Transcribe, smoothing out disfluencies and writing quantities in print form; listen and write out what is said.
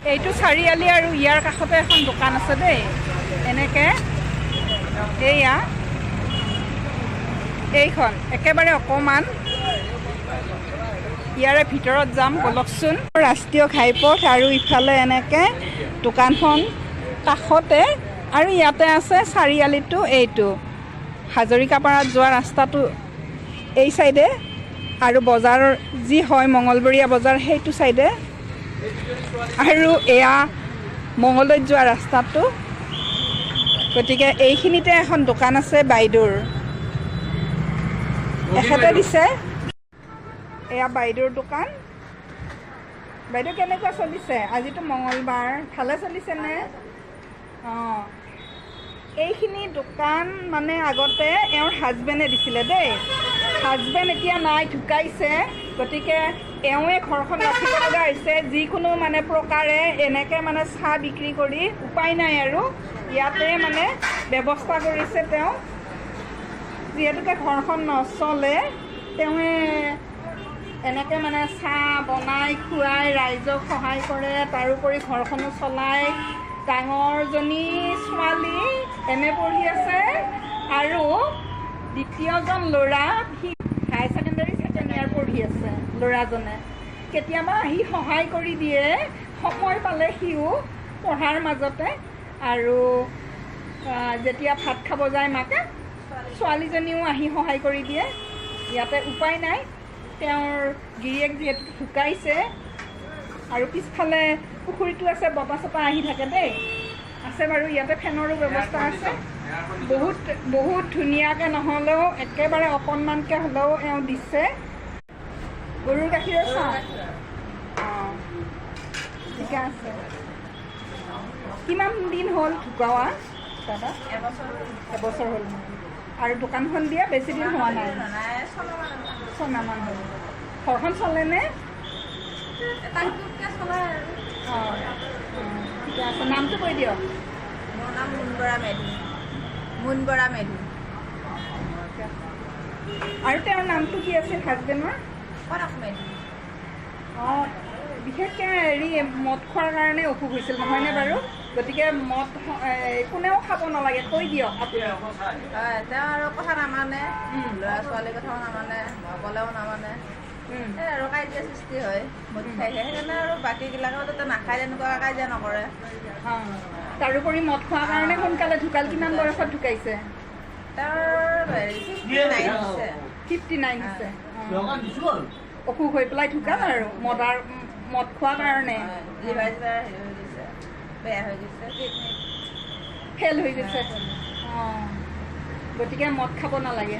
এইটো চাৰিআলি আৰু ইয়াৰ কাষতে এখন দোকান আছে দেই এনেকৈ এইয়া এইখন একেবাৰে অকণমান ইয়াৰে ভিতৰত যাম বলকচোন ৰাষ্ট্ৰীয় ঘাইপথ আৰু ইফালে এনেকৈ দোকানখন কাষতে আৰু ইয়াতে আছে চাৰিআলিটো এইটো হাজৰিকাপাৰাত যোৱা ৰাস্তাটো এই চাইডে আৰু বজাৰৰ যি হয় মঙলবৰীয়া বজাৰ সেইটো চাইডে আৰু এয়া মঙলদৈত যোৱা ৰাস্তাটো গতিকে এইখিনিতে এখন দোকান আছে বাইদেউৰ এখেতে দিছে এয়া বাইদেউৰ দোকান বাইদেউ কেনেকুৱা চলিছে আজিতো মঙলবাৰ ভালে চলিছেনে অঁ এইখিনি দোকান মানে আগতে এওঁৰ হাজবেণ্ডে দিছিলে দেই হাজবেণ্ড এতিয়া নাই ঢুকাইছে গতিকে এওঁৱে ঘৰখন ৰাখিব লগা হৈছে যিকোনো মানে প্ৰকাৰে এনেকৈ মানে চাহ বিক্ৰী কৰি উপায় নাই আৰু ইয়াতে মানে ব্যৱস্থা কৰিছে তেওঁ যিহেতুকে ঘৰখন নচলে তেওঁৱে এনেকৈ মানে চাহ বনাই খুৱাই ৰাইজক সহায় কৰে তাৰোপৰি ঘৰখনো চলায় ডাঙৰজনী ছোৱালী এম.এ. পঢ়ি আছে আৰু দ্বিতীয়জন ল'ৰা সি হাই ছেকেণ্ডেৰী ছেকেণ্ড ইয়াৰ পঢ়ি আছে ল'ৰাজনে কেতিয়াবা আহি সহায় কৰি দিয়ে সময় পালে সিও পঢ়াৰ মাজতে আৰু যেতিয়া ভাত খাব যায় মাকে ছোৱালীজনীও আহি সহায় কৰি দিয়ে ইয়াতে উপায় নাই তেওঁৰ গিৰিয়েক যিহেতু ঢুকাইছে আৰু পিছফালে পুখুৰীটো আছে বতাহ চতাহ আহি থাকে দেই আছে বাৰু ইয়াতে ফেনৰো ব্যৱস্থা আছে বহুত ধুনীয়াকৈ নহ'লেও একেবাৰে অকণমানকৈ হ'লেও এওঁ দিছে গৰুৰ গাখীৰৰ চাহ অঁ ঠিকে আছে কিমান দিন হ'ল ঢুকাৱা দাদা এবছৰ হ'ল আৰু দোকানখন দিয়া বেছি দিন হোৱা নাই ছমাহমান হ'ল ঘৰখন চলেনে অঁ ঠিকে আছে নামটো কৈ দিয়ক মোৰ নাম মুনবৰা মেধি আৰু তেওঁৰ নামটো কি আছিল হাজবেণ্ডৰ পৰশ মেধি অঁ বিশেষকৈ হেৰি মদ খোৱাৰ কাৰণে অসুখ হৈছিল নহয়নে বাৰু গতিকে মদ কোনেও খাব নালাগে কৈ দিয়ক আপুনি হয় তেওঁ আৰু কথা নামানে ল'ৰা ছোৱালীৰ কথাও নামানে নকলেও নামানে এই আৰু কাজিয়া সৃষ্টি হয় মদ খাই সেইকাৰণে আৰু বাকীবিলাকেও যাতে নাখায় তেনেকুৱা কাজিয়া নকৰে তাৰোপৰি মদ খোৱাৰ কাৰণে সোনকালে ঢুকাল কিমান বয়সত ঢুকাইছে তেওঁৰ 59 হৈছে অসুখ হৈ পেলাই ঢুকাল আৰু মদ খোৱাৰ কাৰণে লিভাৰ চিভাৰ হেৰি হৈ গৈছে বেয়া হৈ গৈছে ফেইল হৈ গৈছে অঁ গতিকে মদ খাব নালাগে